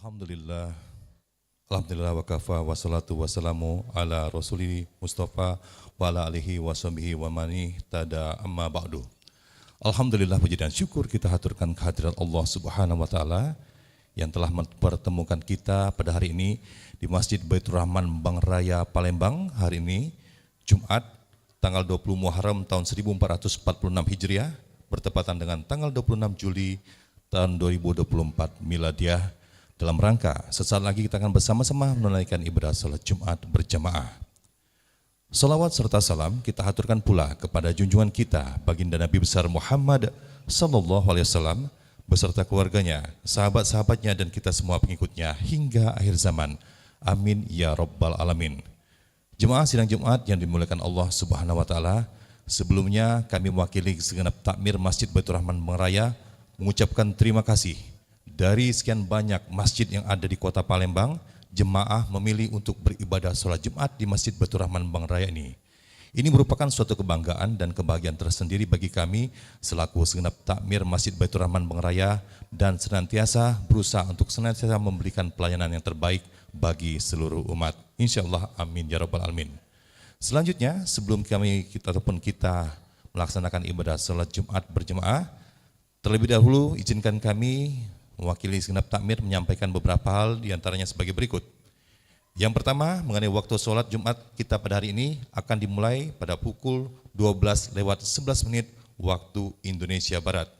Alhamdulillah, Alhamdulillah wa kafa wa salatu wa salamu ala rasuli Mustafa wa ala alihi wa sahbihi wa mani tada amma ba'du. Alhamdulillah, puji dan syukur kita haturkan kehadirat Allah Subhanahu wa taala yang telah mempertemukan kita pada hari ini di Masjid Baitur Rahman Bang Raya Palembang. Hari ini Jumat tanggal 20 Muharram tahun 1446 Hijriah bertepatan dengan tanggal 26 Juli tahun 2024 Miladiah. Dalam rangka sesaat lagi kita akan bersama-sama menunaikan ibadah salat Jumat berjamaah. Salawat serta salam kita haturkan pula kepada junjungan kita baginda Nabi besar Muhammad sallallahu alaihi wasallam beserta keluarganya, sahabat-sahabatnya dan kita semua pengikutnya hingga akhir zaman. Amin ya rabbal alamin. Jemaah sidang Jumat yang dimuliakan Allah Subhanahu wa taala, sebelumnya kami mewakili segenap takmir Masjid Baitur Rahman Bang Raya mengucapkan terima kasih. Dari sekian banyak masjid yang ada di kota Palembang, jemaah memilih untuk beribadah sholat Jumat di Masjid Baitur Rahman Bang Raya ini. Ini merupakan suatu kebanggaan dan kebahagiaan tersendiri bagi kami selaku segenap takmir Masjid Baitur Rahman Bang Raya dan senantiasa berusaha untuk senantiasa memberikan pelayanan yang terbaik bagi seluruh umat. Insyaallah, amin ya rabbal alamin. Selanjutnya, sebelum kita melaksanakan ibadah sholat Jumat berjemaah, terlebih dahulu izinkan kami mewakili segenap takmir menyampaikan beberapa hal diantaranya sebagai berikut. Yang pertama, mengenai waktu sholat Jumat kita pada hari ini akan dimulai pada pukul 12:11 waktu Indonesia Barat.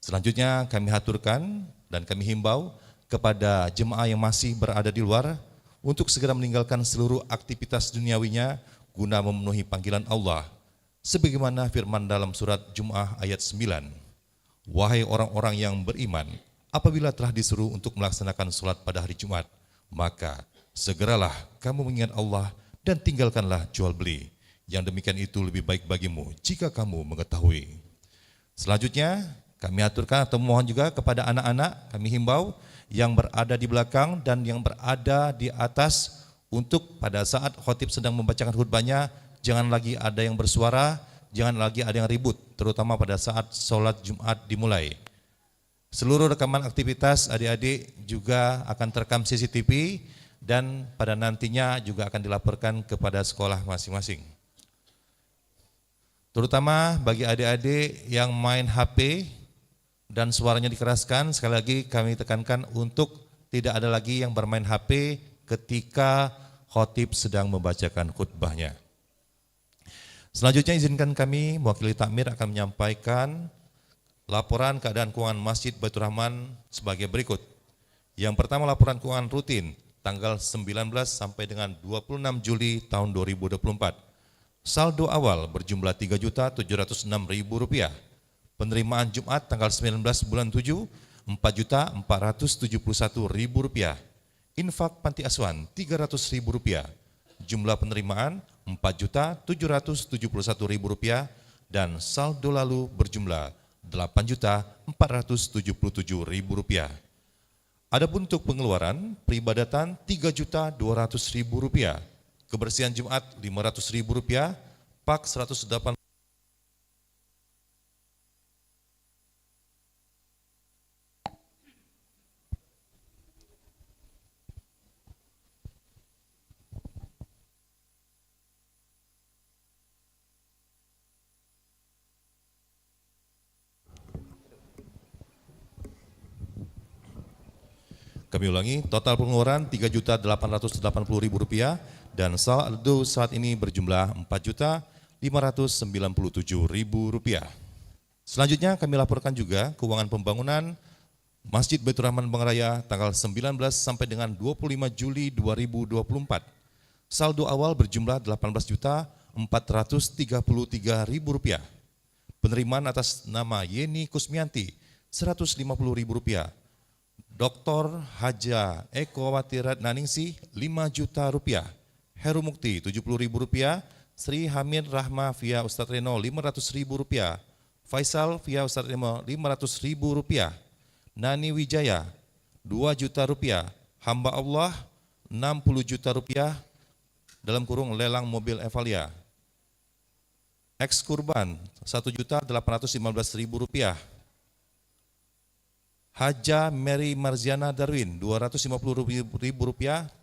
Selanjutnya kami haturkan dan kami himbau kepada jemaah yang masih berada di luar untuk segera meninggalkan seluruh aktivitas duniawinya guna memenuhi panggilan Allah. Sebagaimana firman dalam surat Jumu'ah ayat 9. Wahai orang-orang yang beriman, apabila telah disuruh untuk melaksanakan sholat pada hari Jumat, maka segeralah kamu mengingat Allah dan tinggalkanlah jual beli. Yang demikian itu lebih baik bagimu jika kamu mengetahui. Selanjutnya kami aturkan atau mohon juga kepada anak-anak, kami himbau yang berada di belakang dan yang berada di atas untuk pada saat khotib sedang membacakan khutbahnya, jangan lagi ada yang bersuara, jangan lagi ada yang ribut, terutama pada saat sholat Jumat dimulai. Seluruh rekaman aktivitas adik-adik juga akan terekam CCTV dan pada nantinya juga akan dilaporkan kepada sekolah masing-masing. Terutama bagi adik-adik yang main HP dan suaranya dikeraskan, sekali lagi kami tekankan untuk tidak ada lagi yang bermain HP ketika khotib sedang membacakan khutbahnya. Selanjutnya izinkan kami mewakili takmir akan menyampaikan laporan keadaan keuangan Masjid Baitur Rahman sebagai berikut. Yang pertama, laporan keuangan rutin tanggal 19 sampai dengan 26 Juli tahun 2024. Saldo awal berjumlah Rp3.706.000. Penerimaan Jumat tanggal 19 bulan 7 Rp4.471.000. Infak panti asuhan Rp300.000. Jumlah penerimaan Rp4.771.000 dan saldo lalu berjumlah Rp8.477.000. Adapun untuk pengeluaran peribadatan Rp3.200.000, kebersihan Jumat Rp500.000, pak 108. Kami ulangi, total pengeluaran Rp3.880.000 dan saldo saat ini berjumlah Rp4.597.000. Selanjutnya kami laporkan juga keuangan pembangunan Masjid Baitur Rahman Bang Raya tanggal 19 sampai dengan 25 Juli 2024. Saldo awal berjumlah Rp18.433.000. Penerimaan atas nama Yeni Kusmianti Rp150.000. Dr. Haja Ekowati Ratnaningsih Rp5.000.000, Heru Mukti Rp70.000, Sri Hamid Rahma via Ustadz Reno Rp500.000, Faisal via Ustadz Reno Rp500.000, Nani Wijaya Rp2.000.000, Hamba Allah Rp60.000.000 dalam kurung lelang mobil Evalia. Eks kurban Rp1.815.000. Haja Mary Marziana Darwin Rp250.000,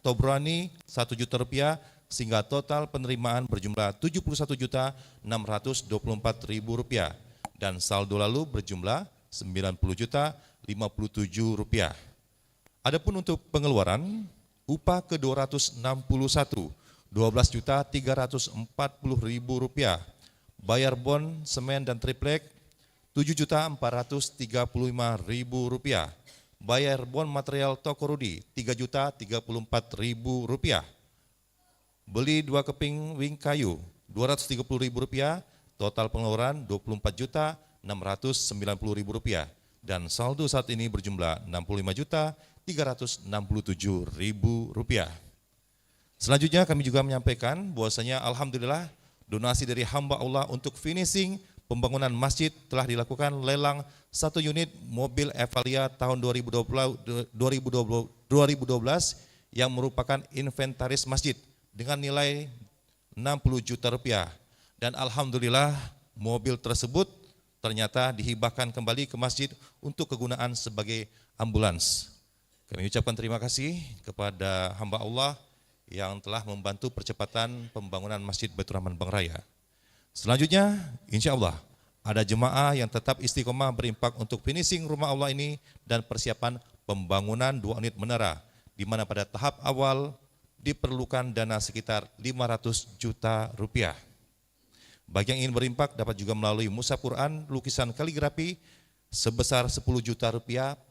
Tobrani Rp1.000.000, sehingga total penerimaan berjumlah Rp71.624.000 dan saldo lalu berjumlah Rp90.057. Adapun untuk pengeluaran upah ke 261 Rp12.340.000, bayar bon, semen dan triplek Rp7.435.000, bayar bon material toko Rudi Rp3.034.000, beli 2 keping wing kayu Rp230.000, total pengeluaran Rp24.690.000 dan saldo saat ini berjumlah Rp65.367.000. Selanjutnya kami juga menyampaikan bahwasanya alhamdulillah donasi dari hamba Allah untuk finishing pembangunan masjid telah dilakukan lelang 1 unit mobil Evalia tahun 2012 yang merupakan inventaris masjid dengan nilai Rp60 juta dan alhamdulillah mobil tersebut ternyata dihibahkan kembali ke masjid untuk kegunaan sebagai ambulans. Kami ucapkan terima kasih kepada hamba Allah yang telah membantu percepatan pembangunan Masjid Baitur Rahman Bang Raya. Selanjutnya, insya Allah ada jemaah yang tetap istiqomah berimpak untuk finishing rumah Allah ini dan persiapan pembangunan 2 unit menara, di mana pada tahap awal diperlukan dana sekitar Rp500 juta. Bagi yang ingin berimpak dapat juga melalui mushaf Quran, lukisan kaligrafi sebesar Rp10 juta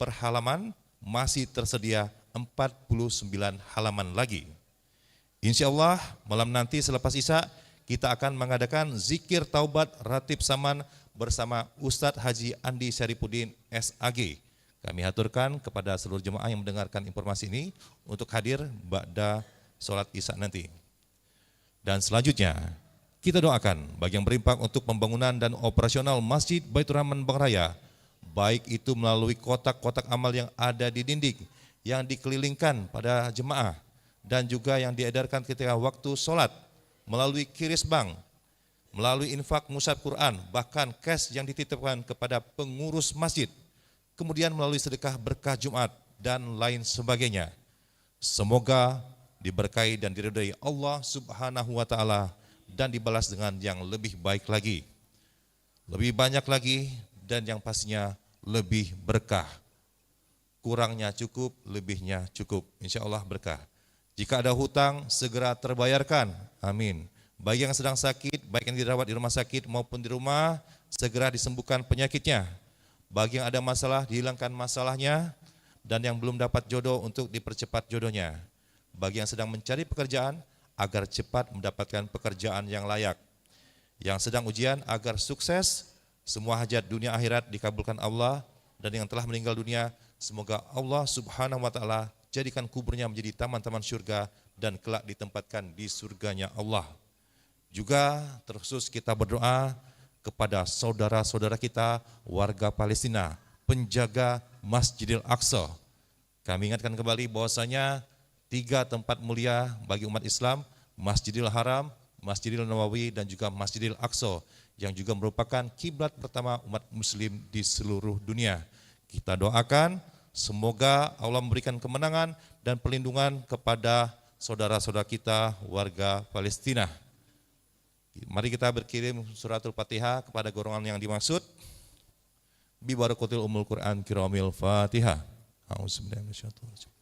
per halaman, masih tersedia 49 halaman lagi. Insya Allah malam nanti selepas Isya kita akan mengadakan zikir taubat ratib saman bersama Ustadz Haji Andi Syarifuddin SAG. Kami aturkan kepada seluruh jemaah yang mendengarkan informasi ini untuk hadir ba'da sholat Isya nanti. Dan selanjutnya kita doakan bagi yang berimpak untuk pembangunan dan operasional Masjid Baitur Rahman Bang Raya, baik itu melalui kotak-kotak amal yang ada di dinding yang dikelilingkan pada jemaah dan juga yang diedarkan ketika waktu sholat, melalui kiris bank, melalui infak mushaf Quran, bahkan cash yang dititipkan kepada pengurus masjid, kemudian melalui sedekah berkah Jumat dan lain sebagainya. Semoga diberkahi dan diridhai Allah Subhanahu wa taala dan dibalas dengan yang lebih baik lagi, lebih banyak lagi, dan yang pastinya lebih berkah. Kurangnya cukup, lebihnya cukup, insya Allah berkah. Jika ada hutang, segera terbayarkan, amin. Bagi yang sedang sakit, baik yang dirawat di rumah sakit maupun di rumah, segera disembuhkan penyakitnya. Bagi yang ada masalah, dihilangkan masalahnya, dan yang belum dapat jodoh untuk dipercepat jodohnya. Bagi yang sedang mencari pekerjaan, agar cepat mendapatkan pekerjaan yang layak. Yang sedang ujian, agar sukses, semua hajat dunia akhirat dikabulkan Allah, dan yang telah meninggal dunia, semoga Allah Subhanahu wa taala jadikan kuburnya menjadi taman-taman surga dan kelak ditempatkan di surganya Allah. Juga terkhusus kita berdoa kepada saudara-saudara kita warga Palestina, penjaga Masjidil Aqsa. Kami ingatkan kembali bahwasanya 3 tempat mulia bagi umat Islam, Masjidil Haram, Masjidil Nawawi, dan juga Masjidil Aqsa, yang juga merupakan kiblat pertama umat muslim di seluruh dunia. Kita doakan semoga Allah memberikan kemenangan dan perlindungan kepada saudara-saudara kita warga Palestina. Mari kita berkirim suratul Fatihah kepada golongan yang dimaksud. Bi barakatil umul Quran kiramil Fatihah. A'udzubillahi minasyaitonir rajim.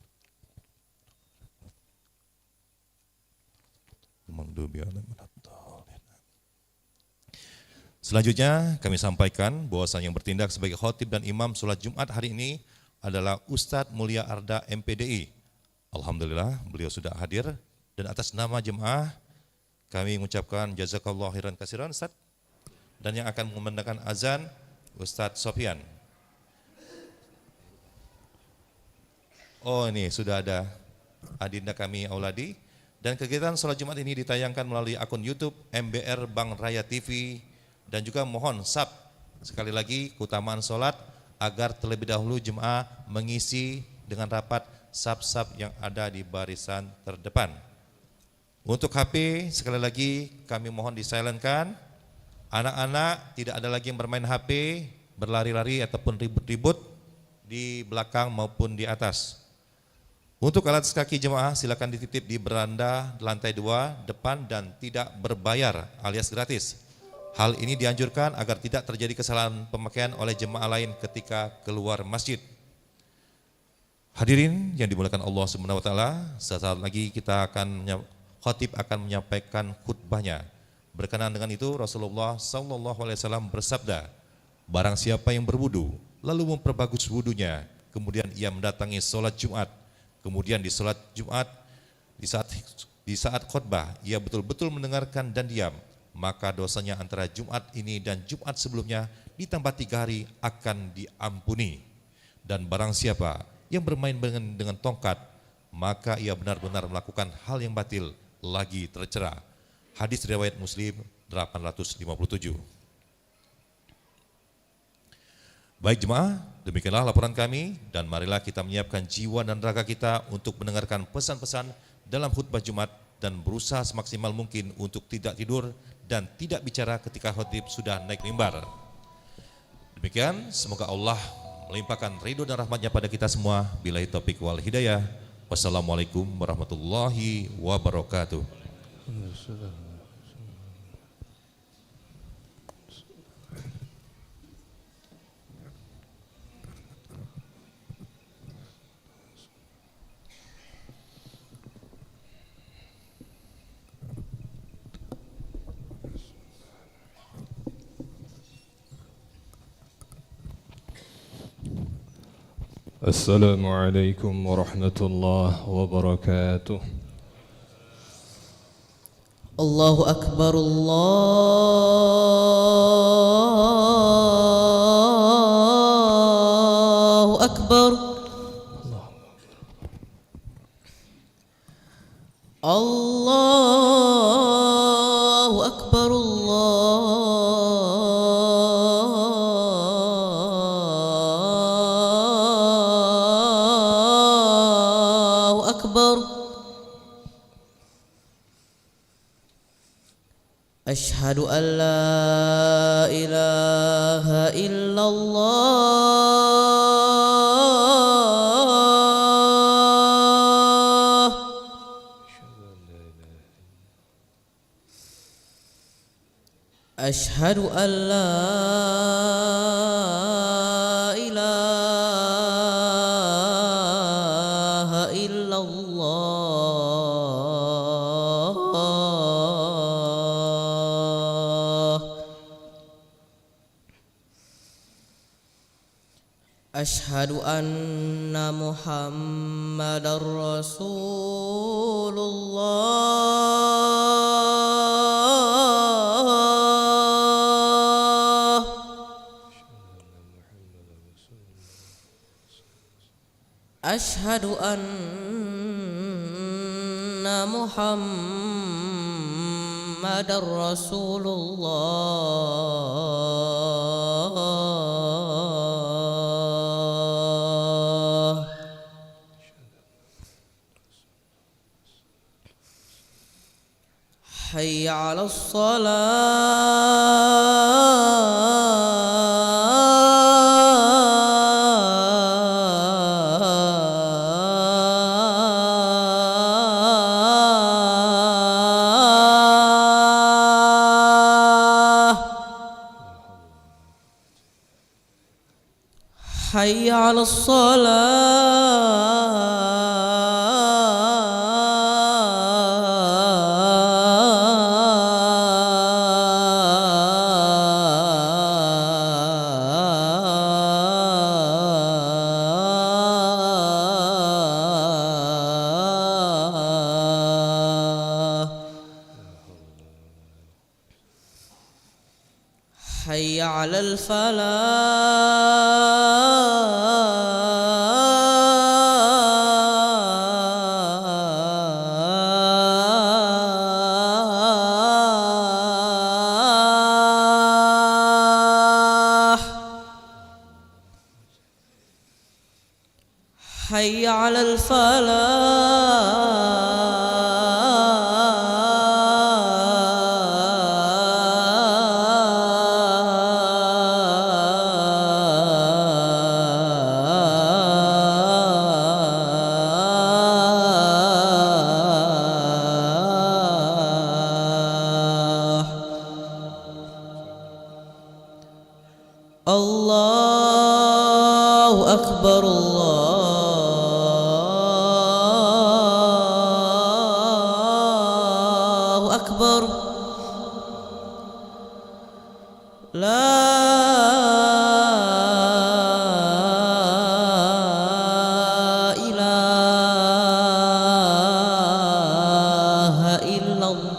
Selanjutnya kami sampaikan bahwasanya yang bertindak sebagai khotib dan imam sholat Jumat hari ini adalah Ustadz Mulia Arda MPDI. Alhamdulillah beliau sudah hadir, dan atas nama jemaah kami mengucapkan jazakallahu khairan katsiran Ustadz. Dan yang akan mengumandangkan azan Ustadz Sofyan. Oh, ini sudah ada adinda kami Auladi. Dan kegiatan sholat Jumat ini ditayangkan melalui akun YouTube MBR Bang Raya TV, dan juga mohon sekali lagi keutamaan sholat agar terlebih dahulu jemaah mengisi dengan rapat sab yang ada di barisan terdepan. Untuk HP sekali lagi kami mohon disilentkan. Anak-anak tidak ada lagi yang bermain HP, berlari-lari ataupun ribut-ribut di di belakang maupun di atas. Untuk alat kaki jemaah silakan dititip di beranda lantai 2 depan dan tidak berbayar alias gratis. Hal ini dianjurkan agar tidak terjadi kesalahan pemakaian oleh jemaah lain ketika keluar masjid. Hadirin yang dimuliakan Allah Subhanahu wa taala, sesaat lagi khatib akan menyampaikan khutbahnya. Berkenaan dengan itu Rasulullah SAW bersabda, barang siapa yang berwudu lalu memperbagus wudunya, kemudian ia mendatangi sholat Jumat, kemudian di sholat Jumat di saat khutbah ia betul-betul mendengarkan dan diam, maka dosanya antara Jumat ini dan Jumat sebelumnya ditambah 3 hari akan diampuni. Dan barang siapa yang bermain dengan tongkat, maka ia benar-benar melakukan hal yang batil lagi tercela. Hadis riwayat Muslim 857. Baik jemaah, demikianlah laporan kami dan marilah kita menyiapkan jiwa dan raga kita untuk mendengarkan pesan-pesan dalam khutbah Jumat dan berusaha semaksimal mungkin untuk tidak tidur dan tidak bicara ketika khatib sudah naik mimbar. Demikian, semoga Allah melimpahkan ridho dan rahmatnya pada kita semua. Billahi taufiq wal hidayah. Wassalamualaikum warahmatullahi wabarakatuh. السلام عليكم ورحمة الله وبركاته. الله أكبر الله أكبر الله أكبر الله أكبر. أشهد أن لا إله إلا الله. أشهد أن لا إله إلا الله. أشهد أن محمدا رسول الله. أشهد أن محمدا رسول الله. حي على الصلاة. حي على الصلاة. حي على الفلاح. حي على الفلاح. الله أكبر الله أكبر لا إله إلا الله.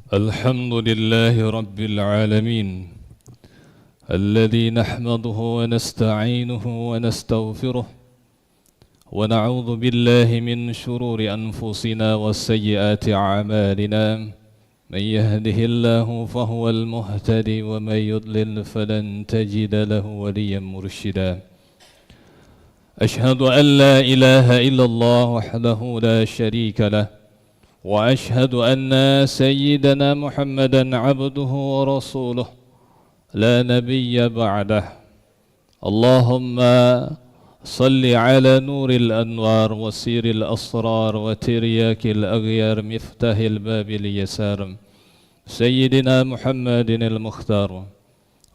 الحمد لله رب العالمين الذي نحمده ونستعينه ونستغفره ونعوذ بالله من شرور أنفسنا وسيئات أعمالنا من يهده الله فهو المهتدي ومن يضلل فلن تجد له وليا مرشدا أشهد أن لا إله إلا الله وحده لا شريك له وأشهد أن سيدنا محمدا عبده ورسوله لا نبي بعده اللهم صل على نور الأنوار وسير الأسرار وترياك الأغيار مفتاح الباب اليسار سيدنا محمد المختار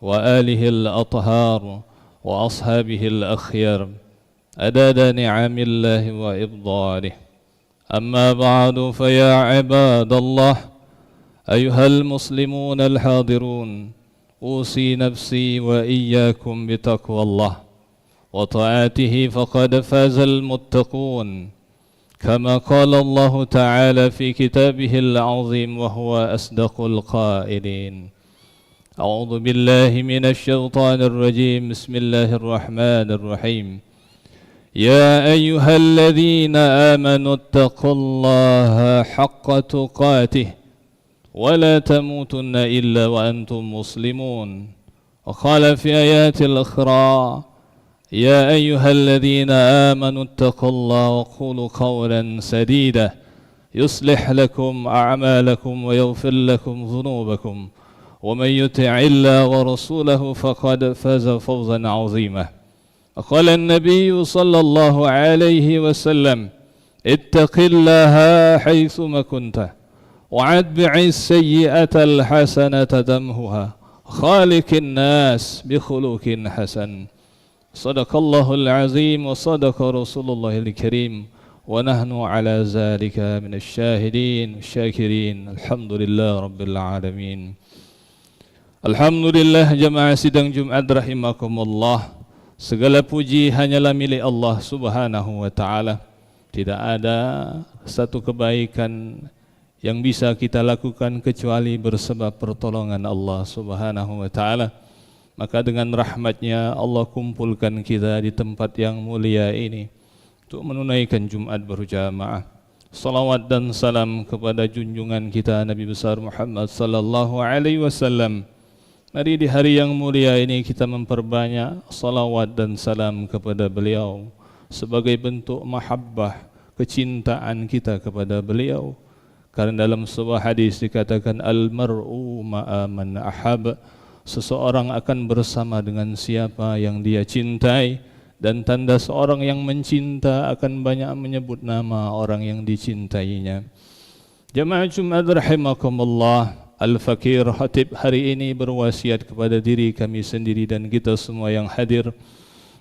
وآله الأطهار وأصحابه الأخيار أداد نعم الله وإفضاله أما بعد فيا عباد الله أيها المسلمون الحاضرون أوصي نفسي وإياكم بتقوى الله وطاعته فقد فاز المتقون كما قال الله تعالى في كتابه العظيم وهو أصدق القائلين أعوذ بالله من الشيطان الرجيم بسم الله الرحمن الرحيم يا أيها الذين آمنوا اتقوا الله حق تقاته ولا تموتن إلا وأنتم مسلمون وقال في آيات الأخرى يا أيها الذين آمنوا اتقوا الله وقولوا قولا سديدا يصلح لكم أعمالكم ويغفر لكم ذنوبكم ومن يطع الله ورسوله فقد فاز فوزا عظيما وقال النبي صلى الله عليه وسلم اتق الله حيثما كنت وأتبع السيئة الحسنة تمحها خالق الناس بخلق حسن صدق الله العظيم وصدق رسول الله الكريم ونحن على ذلك من الشاهدين الشاكرين الحمد لله رب العالمين. Alhamdulillah jamaah sidang Jumat rahimakumullah. Segala puji hanyalah milik Allah Subhanahu wa taala. Tidak ada satu kebaikan yang bisa kita lakukan kecuali bersebab pertolongan Allah Subhanahu wa taala. Maka dengan rahmatnya Allah kumpulkan kita di tempat yang mulia ini untuk menunaikan Jumat berjamaah. Salawat dan salam kepada junjungan kita Nabi besar Muhammad sallallahu alaihi wasallam. Mari di hari yang mulia ini kita memperbanyak salawat dan salam kepada beliau sebagai bentuk mahabbah, kecintaan kita kepada beliau. Karena dalam sebuah hadis dikatakan al-mar'u ma'a man ahab, seseorang akan bersama dengan siapa yang dia cintai, dan tanda seorang yang mencinta akan banyak menyebut nama orang yang dicintainya. Jamaah Jumat rahimakumullah, Al-Fakir Khatib hari ini berwasiat kepada diri kami sendiri dan kita semua yang hadir.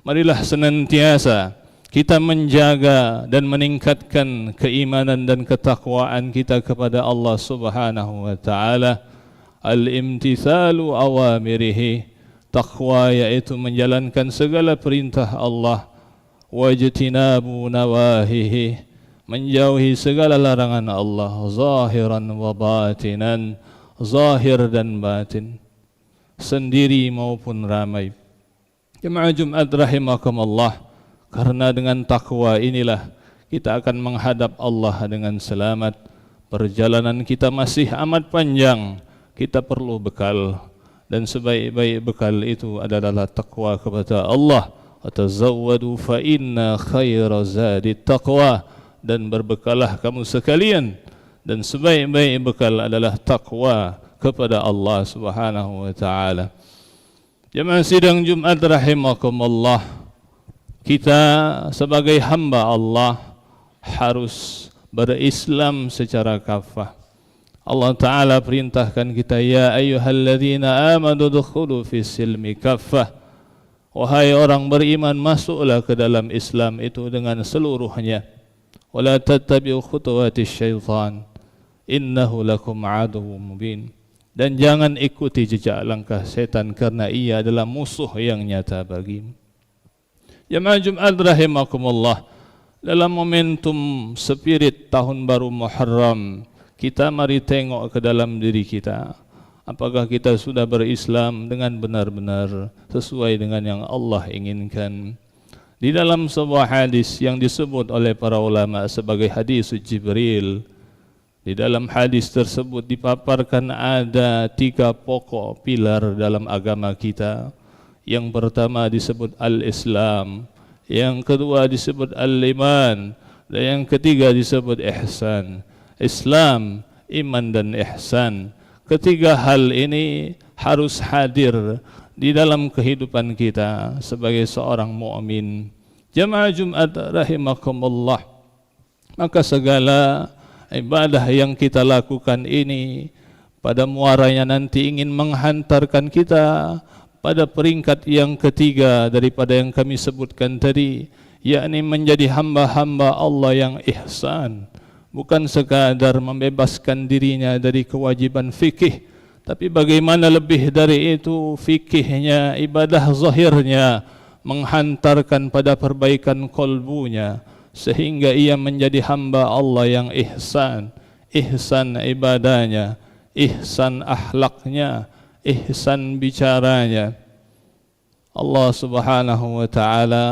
Marilah senantiasa kita menjaga dan meningkatkan keimanan dan ketakwaan kita kepada Allah Subhanahu wa taala. Al-imtithalu awamirihi, taqwa yaitu menjalankan segala perintah Allah. Wajtinabu nawahihi, menjauhi segala larangan Allah. Zahiran wa batinan, zahir dan batin, sendiri maupun ramai. Jemaah Jumat rahimakumullah, karena dengan takwa inilah kita akan menghadap Allah dengan selamat. Perjalanan kita masih amat panjang, kita perlu bekal, dan sebaik-baik bekal itu adalah takwa kepada Allah wa tazawwadu fa inna khaira zadit taqwa, dan berbekalah kamu sekalian, dan sebaik-baik bekal adalah takwa kepada Allah Subhanahu wa taala. Jemaah sidang Jumat rahimakumullah, kita sebagai hamba Allah harus berislam secara kafah. Allah Ta'ala perintahkan kita, ya ayyuhalladzina amanu dukhulu fis silmi kaffah. Wahai orang beriman, masuklah ke dalam Islam itu dengan seluruhnya. Wala tattabi'u khutuwatis syaitan, innahu lakum aduwwum mubin. Dan jangan ikuti jejak langkah setan, karena ia adalah musuh yang nyata bagimu. Jemaah Jumat rahimakumullah, dalam momentum spirit tahun baru Muharram, kita mari tengok ke dalam diri kita. Apakah kita sudah berislam dengan benar-benar sesuai dengan yang Allah inginkan? Di dalam sebuah hadis yang disebut oleh para ulama sebagai hadis Jibril, di dalam hadis tersebut dipaparkan ada 3 pokok pilar dalam agama kita. Yang pertama disebut al-Islam, yang kedua disebut al-Iman, dan yang ketiga disebut ihsan. Islam, iman dan ihsan. Ketiga hal ini harus hadir di dalam kehidupan kita sebagai seorang mukmin. Jemaah Jumat rahimakumullah, maka segala ibadah yang kita lakukan ini pada muaranya nanti ingin menghantarkan kita pada peringkat yang ketiga daripada yang kami sebutkan tadi, yakni menjadi hamba-hamba Allah yang ihsan. Bukan sekadar membebaskan dirinya dari kewajiban fikih, tapi bagaimana lebih dari itu, fikihnya, ibadah zahirnya menghantarkan pada perbaikan kolbunya, sehingga ia menjadi hamba Allah yang ihsan. Ihsan ibadahnya, ihsan akhlaknya, ihsan bicaranya. Allah Subhanahu wa ta'ala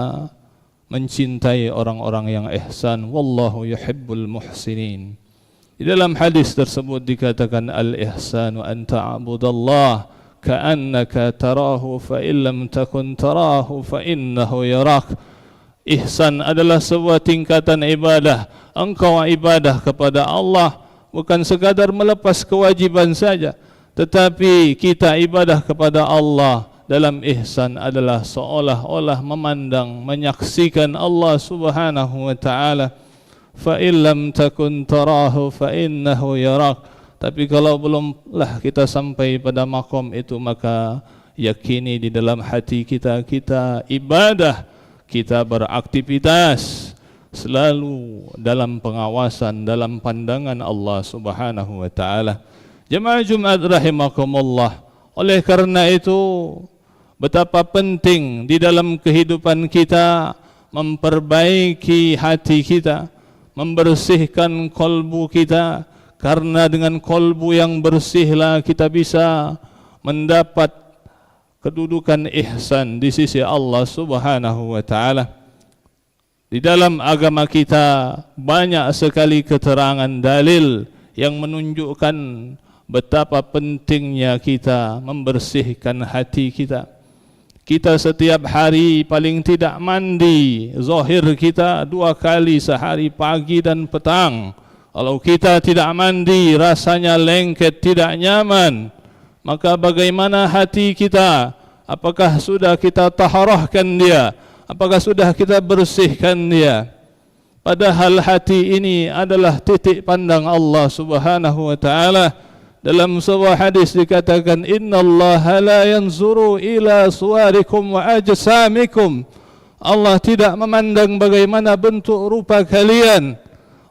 mencintai orang-orang yang ihsan. Wallahu yuhibbul muhsinin. Di dalam hadis tersebut dikatakan, al-ihsanu an ta'budallah ka'annaka tarahu fa illam takun tarahu fa innahu yarak. Ihsan adalah sebuah tingkatan ibadah. Engkau ibadah kepada Allah bukan sekadar melepas kewajiban saja, tetapi kita ibadah kepada Allah dalam ihsan adalah seolah-olah memandang, menyaksikan Allah Subhanahu wa ta'ala. Fa illam takun tarahu fa innahu yarak. Tapi kalau belumlah kita sampai pada makom itu, maka yakini di dalam hati kita, kita ibadah, kita beraktivitas selalu dalam pengawasan, dalam pandangan Allah Subhanahu wa ta'ala. Jemaah Jumat rahimakumullah, oleh karena itu betapa penting di dalam kehidupan kita memperbaiki hati kita, membersihkan kolbu kita, karena dengan kolbu yang bersihlah kita bisa mendapat kedudukan ihsan di sisi Allah Subhanahu wa ta'ala. Di dalam agama kita banyak sekali keterangan dalil yang menunjukkan betapa pentingnya kita membersihkan hati kita. Kita setiap hari paling tidak mandi zahir kita 2 kali sehari, pagi dan petang. Kalau kita tidak mandi rasanya lengket, tidak nyaman. Maka bagaimana hati kita? Apakah sudah kita taharahkan dia? Apakah sudah kita bersihkan dia? Padahal hati ini adalah titik pandang Allah Subhanahu wa ta'ala. Dalam sebuah hadis dikatakan, innallaha la yanzuru ila suwarikum wa ajsamikum. Allah tidak memandang bagaimana bentuk rupa kalian,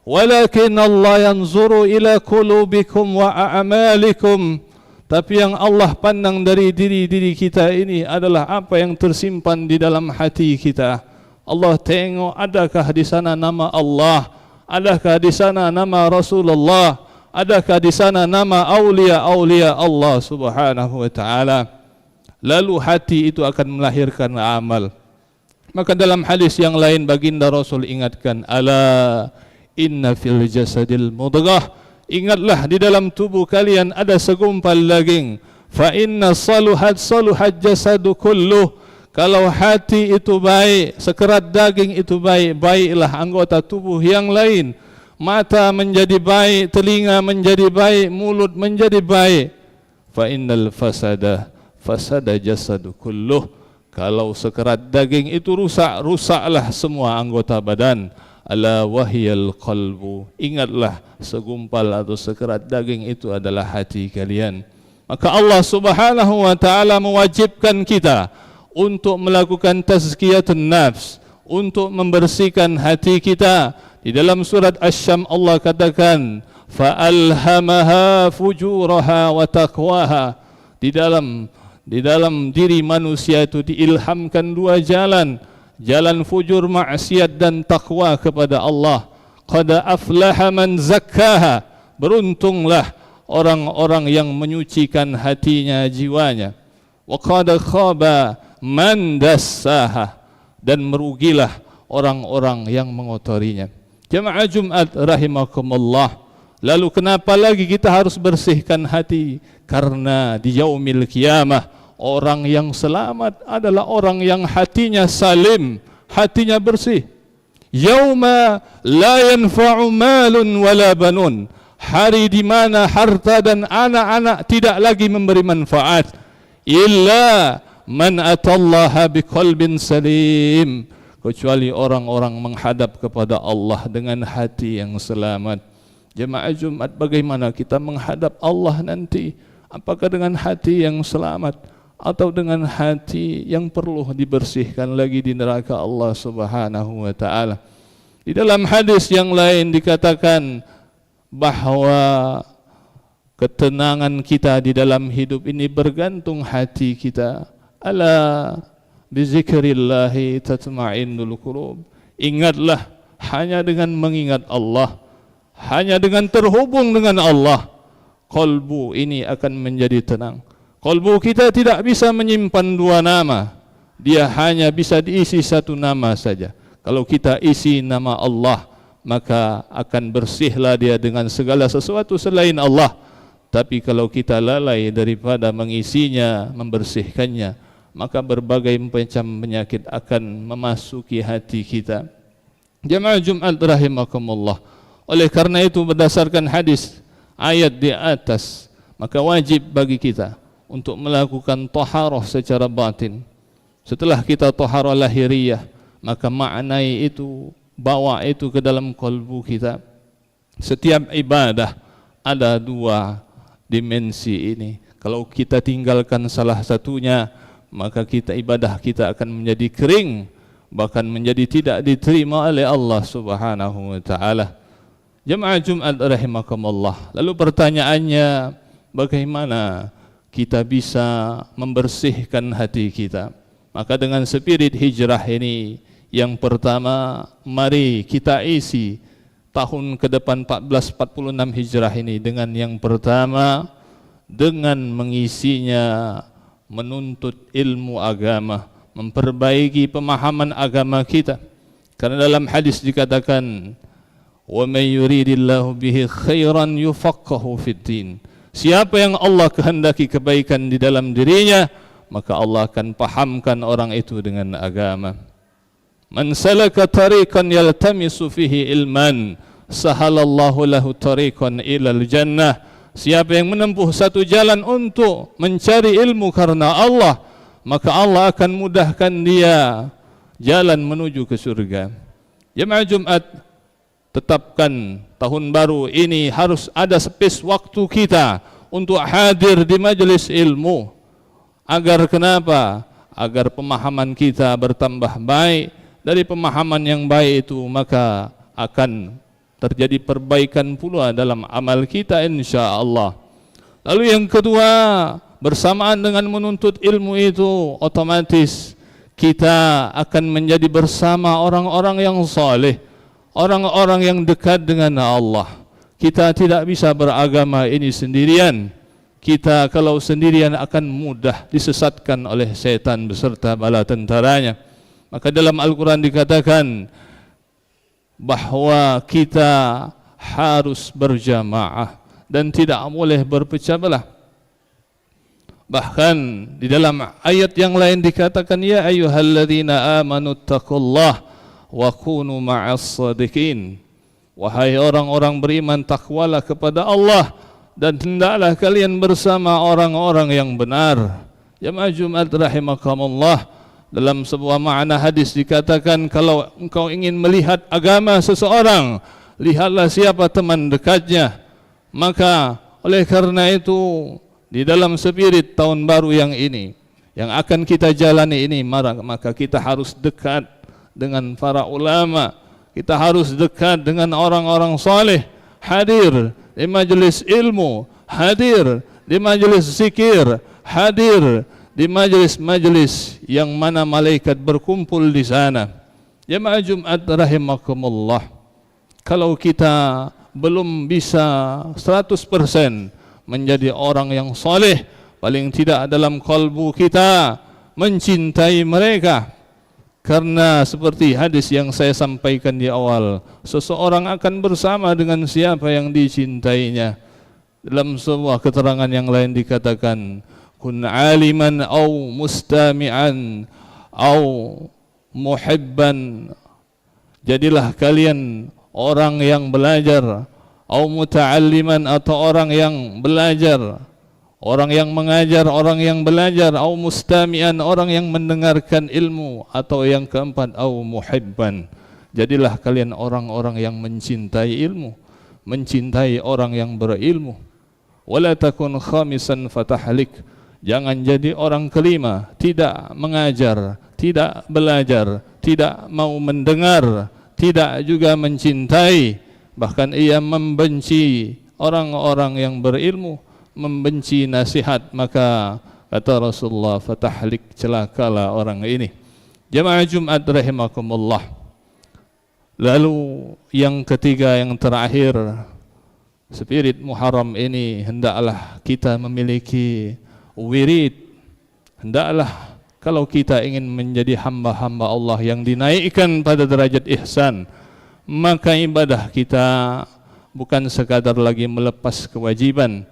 walakin Allah yanzuru ila qulubikum wa a'malikum. Tapi yang Allah pandang dari diri-diri kita ini adalah apa yang tersimpan di dalam hati kita. Allah tengok, adakah di sana nama Allah? Adakah di sana nama Rasulullah? Adakah di sana nama aulia-aulia Allah Subhanahu wa ta'ala? Lalu hati itu akan melahirkan amal. Maka dalam hadis yang lain baginda Rasul ingatkan, ala inna fil jasadil mudghah, ingatlah di dalam tubuh kalian ada segumpal daging. Fa inna saluhat jasadu kulluh, Kalau hati itu baik, sekerat daging itu baik, baiklah anggota tubuh yang lain. Mata menjadi baik, telinga menjadi baik, mulut menjadi baik. Fa innal fasada jasadu kulluh. Kalau sekerat daging itu rusak, rusaklah semua anggota badan. Ala wahyal qalbu. Ingatlah, segumpal atau sekerat daging itu adalah hati kalian. Maka Allah Subhanahu wa taala mewajibkan kita untuk melakukan tazkiyatun nafs, untuk membersihkan hati kita. Di dalam surat Asy-Syam Allah katakan, fa'alhamaha fujuraha wa taqwaha. Di dalam diri manusia itu diilhamkan dua jalan, jalan fujur maksiat dan takwa kepada Allah. Qad aflaha man zakkaha. Beruntunglah orang-orang yang menyucikan hatinya, jiwanya. Wa qad khaba man dassaha. Dan merugilah orang-orang yang mengotorinya. Jemaah Jumat rahimakumullah. Lalu kenapa lagi kita harus bersihkan hati? Karena di yaumil qiyamah, orang yang selamat adalah orang yang hatinya salim, hatinya bersih. Yauma la yanfa'u malun wala banun. Hari di mana harta dan anak-anak tidak lagi memberi manfaat. Illa man atallaha biqalbin salim. Kecuali orang-orang menghadap kepada Allah dengan hati yang selamat. Jemaah Jumat, bagaimana kita menghadap Allah nanti? Apakah dengan hati yang selamat atau dengan hati yang perlu dibersihkan lagi di neraka Allah Subhanahu wa taala? Di dalam hadis yang lain dikatakan bahwa ketenangan kita di dalam hidup ini bergantung hati kita. Ala bizikrillahi tatma'innul qulub. Ingatlah, hanya dengan mengingat Allah, hanya dengan terhubung dengan Allah, qalbu ini akan menjadi tenang. Qalbu kita tidak bisa menyimpan dua nama. Dia hanya bisa diisi satu nama saja. Kalau kita isi nama Allah, maka akan bersihlah dia dengan segala sesuatu selain Allah. Tapi kalau kita lalai daripada mengisinya, membersihkannya, maka berbagai macam penyakit akan memasuki hati kita. Jemaah Jumat rahimakumullah. Oleh karena itu, berdasarkan hadis ayat di atas, maka wajib bagi kita untuk melakukan taharah secara batin. Setelah kita taharah lahiriah, maka maknai itu, bawa itu ke dalam kalbu kita. Setiap ibadah ada dua dimensi ini. Kalau kita tinggalkan salah satunya, maka ibadah kita akan menjadi kering, bahkan menjadi tidak diterima oleh Allah Subhanahu wa taala. Jemaah Jumat rahimakumullah. Lalu pertanyaannya, bagaimana kita bisa membersihkan hati kita? Maka dengan spirit hijrah ini, yang pertama, mari kita isi tahun ke depan 1446 hijrah ini dengan yang pertama, dengan mengisinya menuntut ilmu agama, memperbaiki pemahaman agama kita. Karena dalam hadis dikatakan, wa may yuridillahu bihi khairan yufaqahu fid-din. Siapa yang Allah kehendaki kebaikan di dalam dirinya, maka Allah akan pahamkan orang itu dengan agama. Man salaka tariqan yaltamisu fihi ilman, sahalallahu lahu tariqan ilal jannah. Siapa yang menempuh satu jalan untuk mencari ilmu karena Allah, maka Allah akan mudahkan dia jalan menuju ke surga. Jemaah Jumat, tetapkan tahun baru ini harus ada space waktu kita untuk hadir di majelis ilmu. Agar kenapa? Agar pemahaman kita bertambah baik. Dari pemahaman yang baik itu, maka akan terjadi perbaikan pula dalam amal kita insya-Allah. Lalu yang kedua, bersamaan dengan menuntut ilmu itu, otomatis kita akan menjadi bersama orang-orang yang saleh, orang-orang yang dekat dengan Allah. Kita tidak bisa beragama ini sendirian. Kita kalau sendirian akan mudah disesatkan oleh setan beserta bala tentaranya. Maka dalam Al-Quran dikatakan bahwa kita harus berjamaah dan tidak boleh berpecah belah. Bahkan di dalam ayat yang lain dikatakan, ya ayyuhalladzina amanu taqullah wa kunu ma'as shadiqin. Wahai orang-orang beriman, takwalah kepada Allah dan hendaklah kalian bersama orang-orang yang benar. Jamaah Jumat rahimakumullah, dalam sebuah makna hadis dikatakan, kalau engkau ingin melihat agama seseorang, lihatlah siapa teman dekatnya. Maka oleh karena itu, di dalam spirit tahun baru yang ini, yang akan kita jalani ini, maka kita harus dekat dengan para ulama, kita harus dekat dengan orang-orang saleh, hadir di majelis ilmu, hadir di majelis zikir, hadir di majelis-majelis yang mana malaikat berkumpul di sana. Jemaah Jumat rahimakumullah, kalau kita belum bisa 100% menjadi orang yang saleh, paling tidak dalam kalbu kita mencintai mereka. Karena seperti hadis yang saya sampaikan di awal, seseorang akan bersama dengan siapa yang dicintainya. Dalam sebuah keterangan yang lain dikatakan, kun aliman au mustami'an au muhibban. Jadilah kalian orang yang belajar, au muta'alliman, atau orang yang belajar, orang yang mengajar, orang yang belajar, au mustami'an, orang yang mendengarkan ilmu, atau yang keempat, au muhibban. Jadilah kalian orang-orang yang mencintai ilmu, mencintai orang yang berilmu. Wala takun khamisan fatahlik. Jangan jadi orang kelima, tidak mengajar, tidak belajar, tidak mau mendengar, tidak juga mencintai. Bahkan ia membenci orang-orang yang berilmu, membenci nasihat. Maka kata Rasulullah, fatahlik, celakalah orang ini. Jemaah Jumat rahimakumullah. Lalu yang ketiga, yang terakhir, spirit Muharram ini hendaklah kita memiliki wirid. Hendaklah kalau kita ingin menjadi hamba-hamba Allah yang dinaikkan pada derajat ihsan, maka ibadah kita bukan sekadar lagi melepas kewajiban.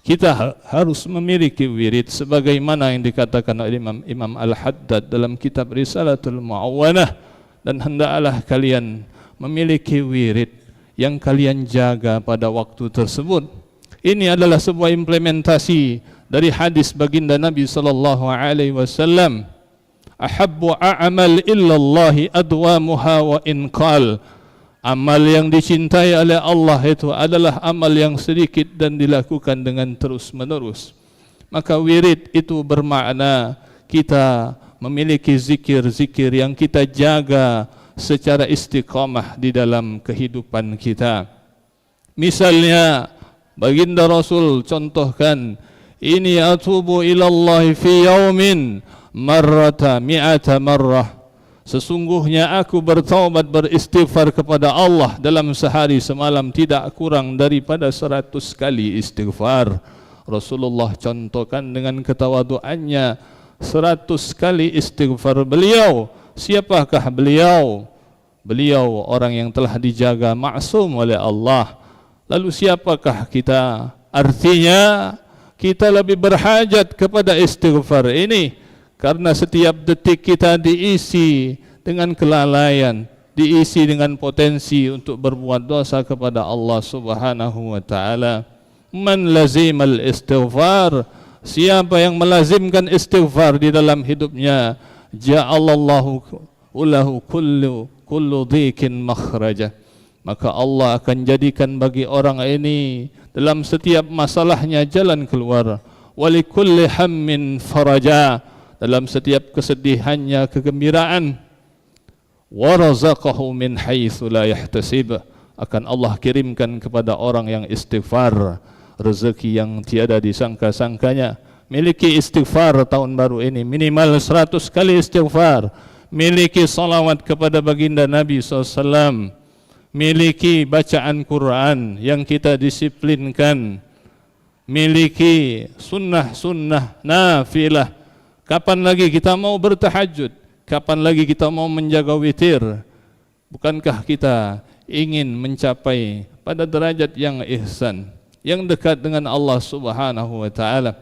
Kita harus memiliki wirid sebagaimana yang dikatakan oleh Imam Al-Haddad dalam kitab Risalatul Mu'awwanah. Dan hendaklah kalian memiliki wirid yang kalian jaga pada waktu tersebut. Ini adalah sebuah implementasi dari hadis baginda Nabi sallallahu alaihi wasallam, ahabbu a'mal illallahi adwamuha wa in qal. Amal yang dicintai oleh Allah itu adalah amal yang sedikit dan dilakukan dengan terus menerus. Maka wirid itu bermakna kita memiliki zikir-zikir yang kita jaga secara istiqamah di dalam kehidupan kita. Misalnya baginda Rasul contohkan, ini atubu ilallahi fi yaumin marrata mi'ata marrah. Sesungguhnya aku bertaubat, beristighfar kepada Allah dalam sehari semalam tidak kurang daripada 100 kali istighfar. Rasulullah contohkan dengan ketawaduannya 100 kali istighfar beliau. Siapakah beliau? Beliau orang yang telah dijaga maksum oleh Allah. Lalu siapakah kita? Artinya kita lebih berhajat kepada istighfar ini, karena setiap detik kita diisi dengan kelalaian, diisi dengan potensi untuk berbuat dosa kepada Allah Subhanahu wa taala. Man lazimal istighfar, siapa yang melazimkan istighfar di dalam hidupnya, ja'alallahu lahu kullu dhikin makhraja. Maka Allah akan jadikan bagi orang ini dalam setiap masalahnya jalan keluar. Walikulli hammin faraja, dalam setiap kesedihannya kegembiraan. Warazaqahu min haitsu la yahtasib, akan Allah kirimkan kepada orang yang istighfar rezeki yang tiada disangka-sangkanya. Miliki istighfar tahun baru ini minimal 100 kali istighfar. Miliki salawat kepada baginda Nabi SAW. Miliki bacaan Quran yang kita disiplinkan. Miliki sunnah-sunnah nafilah. Kapan lagi kita mau bertahajud? Kapan lagi kita mau menjaga witir? Bukankah kita ingin mencapai pada derajat yang ihsan, yang dekat dengan Allah Subhanahu wa taala?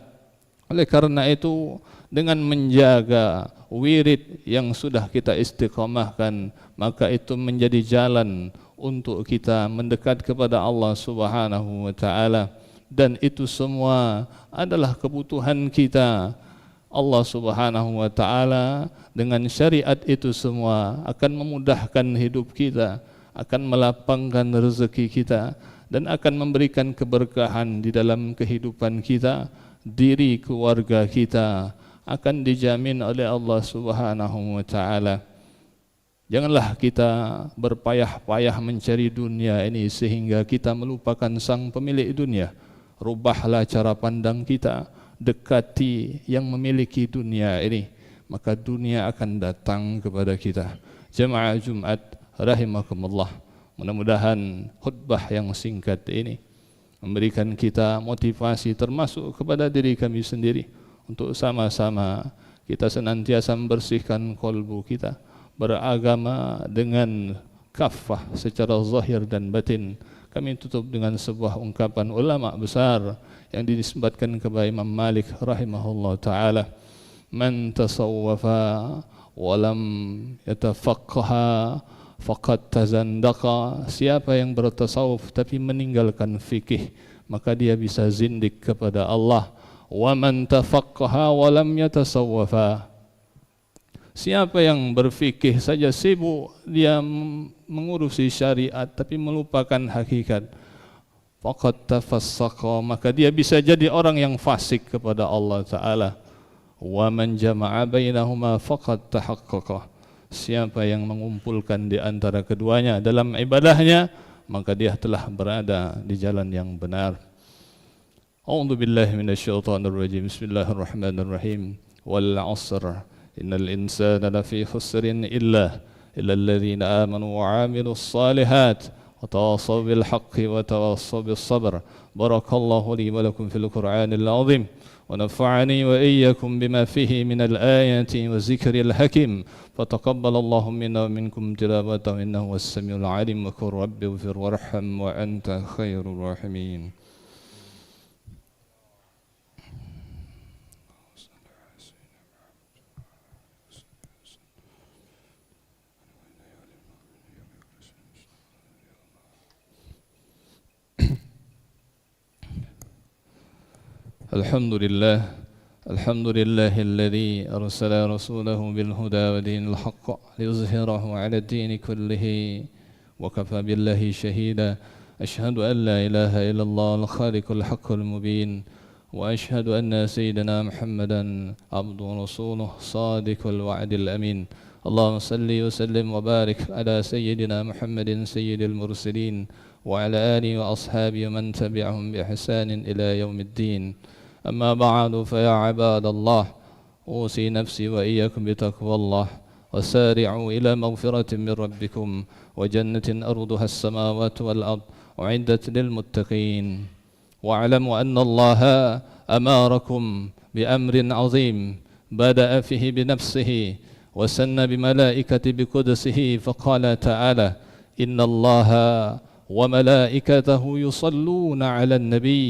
Oleh karena itu, dengan menjaga wirid yang sudah kita istiqamahkan, maka itu menjadi jalan untuk kita mendekat kepada Allah Subhanahu wa taala, dan itu semua adalah kebutuhan kita. Allah Subhanahu wa taala dengan syariat itu semua akan memudahkan hidup kita, akan melapangkan rezeki kita, dan akan memberikan keberkahan di dalam kehidupan kita. Diri keluarga kita akan dijamin oleh Allah Subhanahu wa taala. Janganlah kita berpayah-payah mencari dunia ini sehingga kita melupakan sang pemilik dunia. Rubahlah cara pandang kita, dekati yang memiliki dunia ini, maka dunia akan datang kepada kita. Jemaah Jumat rahimakumullah, mudah-mudahan khutbah yang singkat ini memberikan kita motivasi termasuk kepada diri kami sendiri untuk sama-sama kita senantiasa membersihkan kolbu kita, beragama dengan kafah secara zahir dan batin. Kami tutup dengan sebuah ungkapan ulama besar yang dinisbatkan kepada Imam Malik rahimahullah ta'ala, man tasawwafa walam yatafaqqaha faqad tazandaqa. Siapa yang bertasawuf tapi meninggalkan fikih, maka dia bisa zindik kepada Allah. Wa man tafaqqaha wa lam yatasawwafa. Siapa yang berfikih saja sibuk dia mengurusi syariat tapi melupakan hakikat, faqad tafassaqa, maka dia bisa jadi orang yang fasik kepada Allah taala. Wa man jama'a bainahuma faqad tahaqqaqa. Siapa yang mengumpulkan di antara keduanya dalam ibadahnya, maka dia telah berada di jalan yang benar. A'udzu billahi minasyaitonir rajim. Bismillahirrahmanirrahim. Wal 'asr innal insana lafi khusrin illa alladhina amanu wa 'amilus salihat wa tawassaw bil haqqi wa tawassaw bis sabr. Barakallahu li wa lakum fil Qur'anil 'azim. ونفعني وإياكم بما فيه من الآيات والذكر الحكيم فتقبل الله منا ومنكم تلاوته إنه هو السميع العليم وقل رب اغفر وارحم وأنت خير الراحمين. الحمد لله الذي أرسل رسوله بالهدى ودين الحق ليظهره على الدين كله وكفى بالله شهيدا. أشهد أن لا إله إلا الله الخالق الحق المبين، وأشهد أن سيدنا محمدا عبد ورسوله صادق الوعد الأمين. اللهم صل وسلم وبارك على سيدنا محمد سيد المرسلين وعلى آله وأصحابه ومن تبعهم بإحسان إلى يوم الدين. أما بعد فيا عباد الله، أوصي نفسي وإياكم بتقوى الله، وسارعوا إلى مغفرة من ربكم وجنة أرضها السماوات والأرض أعدت للمتقين. واعلموا أن الله أمركم بأمر عظيم بدأ فيه بنفسه وسن بملائكة بقدسه فقال تعالى إن الله وملائكته يصلون على النبي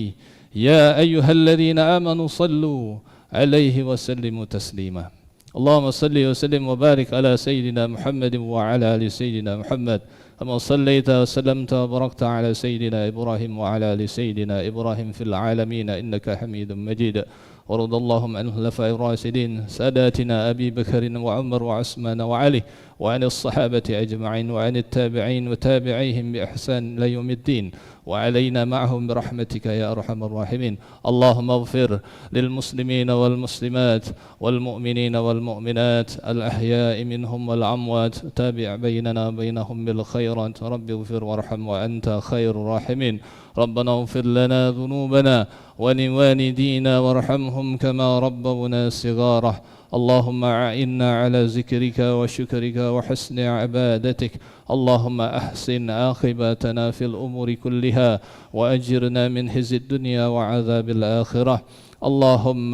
يا أيها الذين آمنوا صلوا عليه وسلموا تسليما. اللهم صل وسلم وبارك على سيدنا محمد وعلى آل سيدنا محمد كما صليت وسلمت وباركت على سيدنا إبراهيم وعلى آل سيدنا إبراهيم في العالمين إنك حميد مجيد. ورضى اللهم عن الخلفاء الراشدين ساداتنا أبي بكر وعمر وعثمان وعلي وعن الصحابة أجمعين وعن التابعين وتابعيهم بإحسان إلى يوم الدين وعلينا معهم برحمتك يا أرحم الراحمين. اللهم اغفر للمسلمين والمسلمات والمؤمنين والمؤمنات الأحياء منهم والأموات، تابع بيننا وبينهم بالخيرات. رب اغفر وارحم وأنت خير الراحمين. ربنا اغفر لنا ذنوبنا ولوالدينا وارحمهم كما ربونا صغارا. اللهم أعنا على ذكرك وشكرك وحسن عبادتك. اللهم أحسن عاقبتنا في الأمور كلها وأجرنا من خزي الدنيا وعذاب الآخرة. اللهم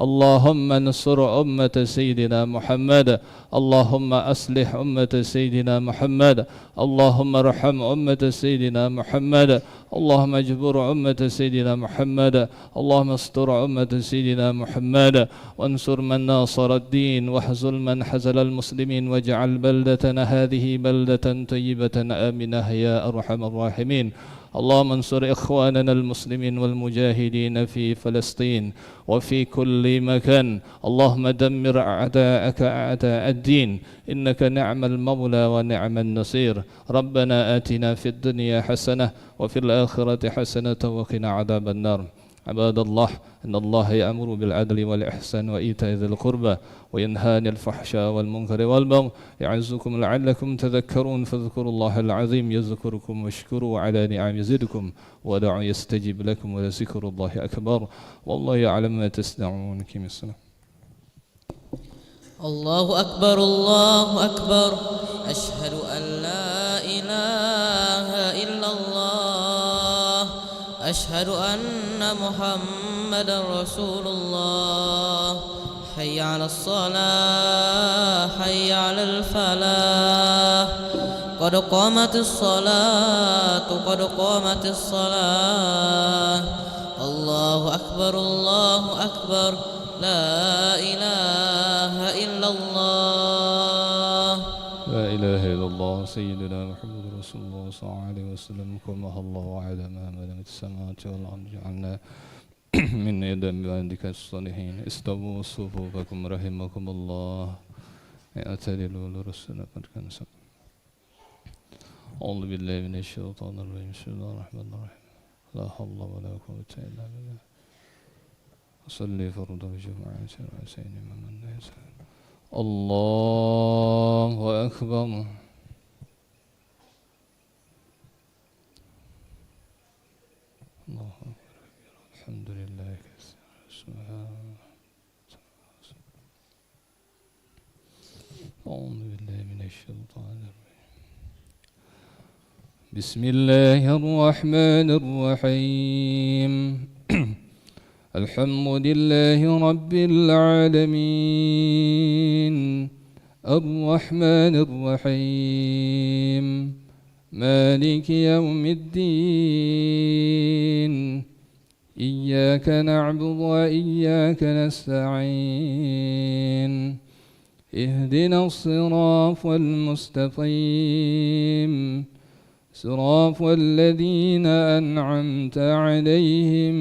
اللهم انصر أمة سيدنا محمد اللهم أصلح أمة سيدنا محمد اللهم ارحم أمة سيدنا محمد اللهم اجبر أمة سيدنا محمد اللهم استر أمة سيدنا محمد وانصر من ناصر الدين واحزل من حزل المسلمين واجعل بلدتنا هذه بلدة طيبة آمنة يا أرحم الراحمين اللهم انصر إخواننا المسلمين والمجاهدين في فلسطين وفي كل مكان اللهم دمر أعداءك أعداء الدين إنك نعم المولى ونعم النصير ربنا آتنا في الدنيا حسنة وفي الآخرة حسنة وقنا عذاب النار عباد الله إن الله يأمر بالعدل والإحسان وإيتاء ذي القربى وينهى عن الفحشاء والمنكر والبغي يعظكم لعلكم تذكرون فاذكروا الله العظيم يذكركم واشكروا على نعم يزدكم ودعوا يستجب لكم ولذكر الله أكبر والله يعلم ما تصنعون كم السلام الله أكبر الله أكبر أشهد أن لا إله إلا الله أشهد أن محمد رسول الله حي على الصلاة حي على الفلاح قد قامت الصلاة قد قامت الصلاة الله أكبر الله أكبر لا إله إلا الله لا إله إلا الله سيدنا محمد رسول الله صلى الله عليه وسلم كما الله وعد ما ملكت السماوات والأرض جعلنا من يد بعندك الصالحين استووا صفوفكم رحمكم الله اعتدلوا لرسلنا قد كان أعوذ بالله من الشيطان الرجيم بسم الله الرحمن الرحيم لا حول ولا قوة إلا بالله صلي فرض الجمعة رأسين من الناس الله أكبر الله أكبر الحمد لله كثيرا سبحان أعوذ بالله من الشيطان الرجيم بسم الله الرحمن الرحيم الحمد لله رب العالمين الرحمن الرحيم مالك يوم الدين إياك نعبد وإياك نستعين اهدنا الصراط المستقيم صراط الذين أنعمت عليهم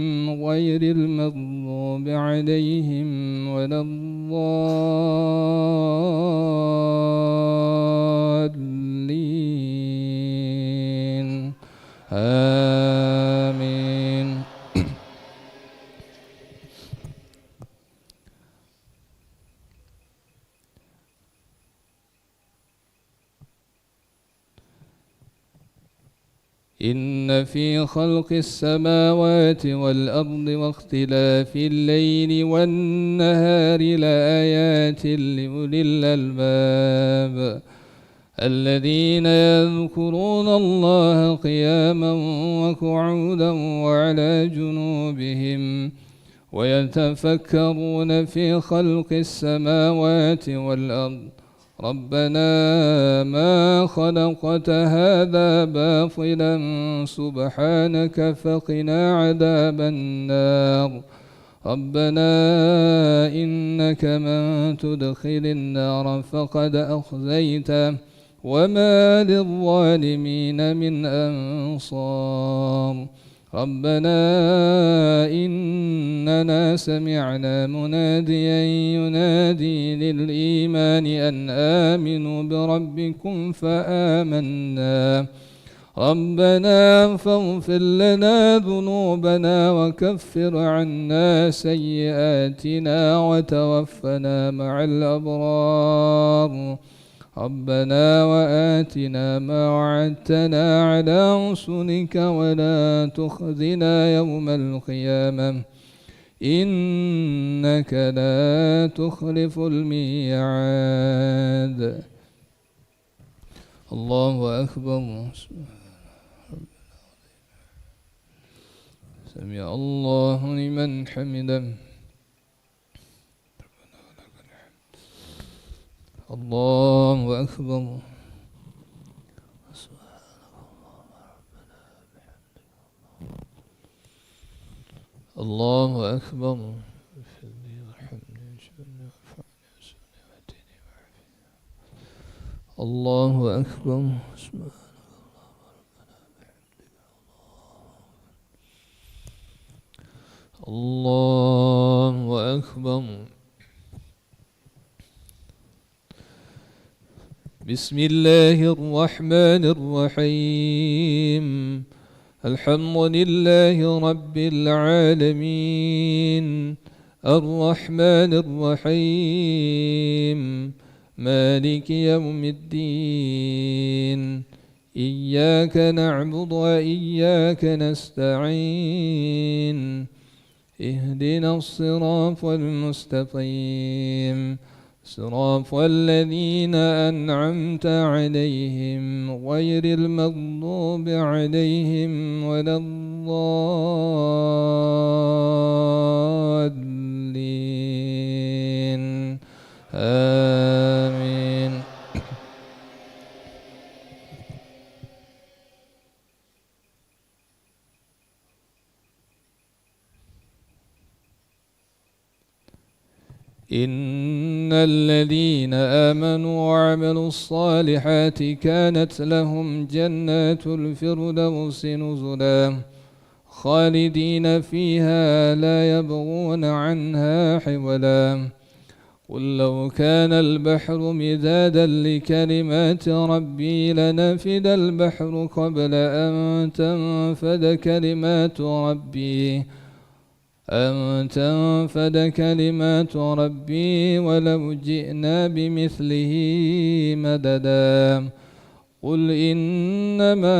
غير المغضوب عليهم ولا الضالين آمين إن في خلق السماوات والأرض واختلاف الليل والنهار لآيات لأولي الألباب الذين يذكرون الله قياما وقعودا وعلى جنوبهم ويتفكرون في خلق السماوات والأرض ربنا ما خلقت هذا باطلا سبحانك فقنا عذاب النار ربنا إنك من تدخل النار فقد أخزيته وما للظالمين من أنصار ربنا إننا سمعنا مناديا ينادي للإيمان أن آمنوا بربكم فآمنا ربنا فاغفر لنا ذنوبنا وكفر عنا سيئاتنا وتوفنا مع الأبرار ربنا وآتنا ما وعدتنا على رسلك ولا تخزنا يوم القيامة إنك لا تخلف الميعاد الله أكبر سمع الله لمن حمده الله أكبر. الله أكبر. الله أكبر. الله أكبر. بسم الله الرحمن الرحيم. الحمد لله رب العالمين الرحمن الرحيم مالك يوم الدين إياك نعبد وإياك نستعين اهدنا الصراط المستقيم صراط الذين أنعمت عليهم غير المغضوب عليهم ولا الضالين آمين. إن الذين آمنوا وعملوا الصالحات كانت لهم جنات الفردوس نزلا خالدين فيها لا يبغون عنها حولا. قل لو كان البحر مدادا لكلمات ربي لنفد البحر قبل أن تنفد كلمات ربي ولو جئنا بمثله مددا. قل إنما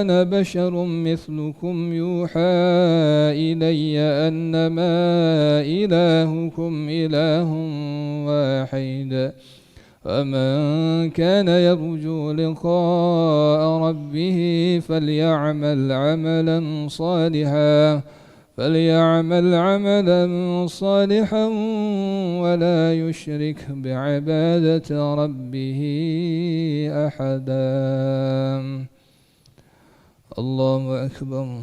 أنا بشر مثلكم يوحى إلي أنما إلهكم إله واحد فمن كان يرجو لقاء ربه فليعمل عملا صالحا ولا يشرك بعبادة ربه أحدا. الله أكبر.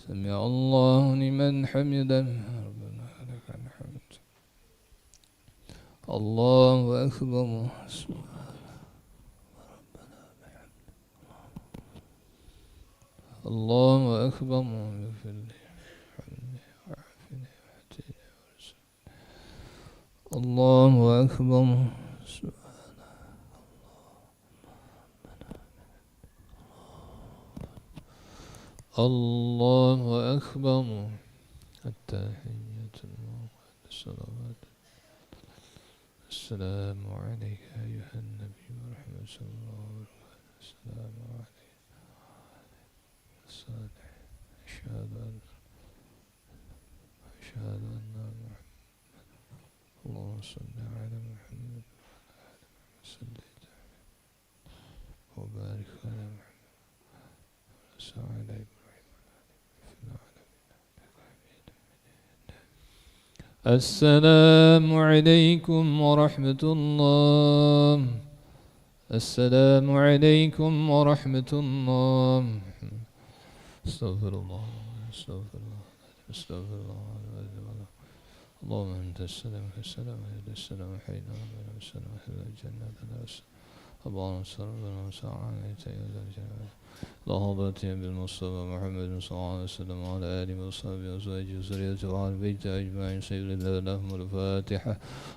سمع الله لمن حمده. الله أكبر. الله أكبر. الله أكبر. الله أكبر. التحية الصلوات السلام عليك أيها النبي ورحمة الله وبركاته. السلام عليك الصالح. أشهد أن محمد. اللهم صل على محمد وسلم وبارك على محمد وعلى إبراهيم في العالمين. السلام عليكم ورحمة الله. السلام عليكم ورحمة الله. استغفر الله. اللهم أنت السلام والسلام على السلام حينا وبنا والسلام أهل الجنة اللهم صل وسلم على سيدنا الجنة لحظتهم بالمصطفى محمد صلى الله عليه وسلم وعلى آله وصحبه وأزواجه وذريته وعلى بيته أجمعين سيد الله لهم الفاتحة.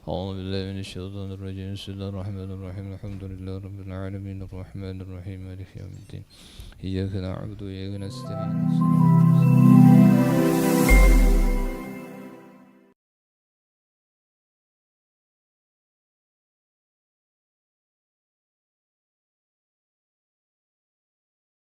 أعوذ بالله من الشيطان الرجيم. بسم الله الرحمن الرحيم. الحمد لله رب العالمين الرحمن الرحيم مالك يوم الدين إياك نعبد وإياك نستعين.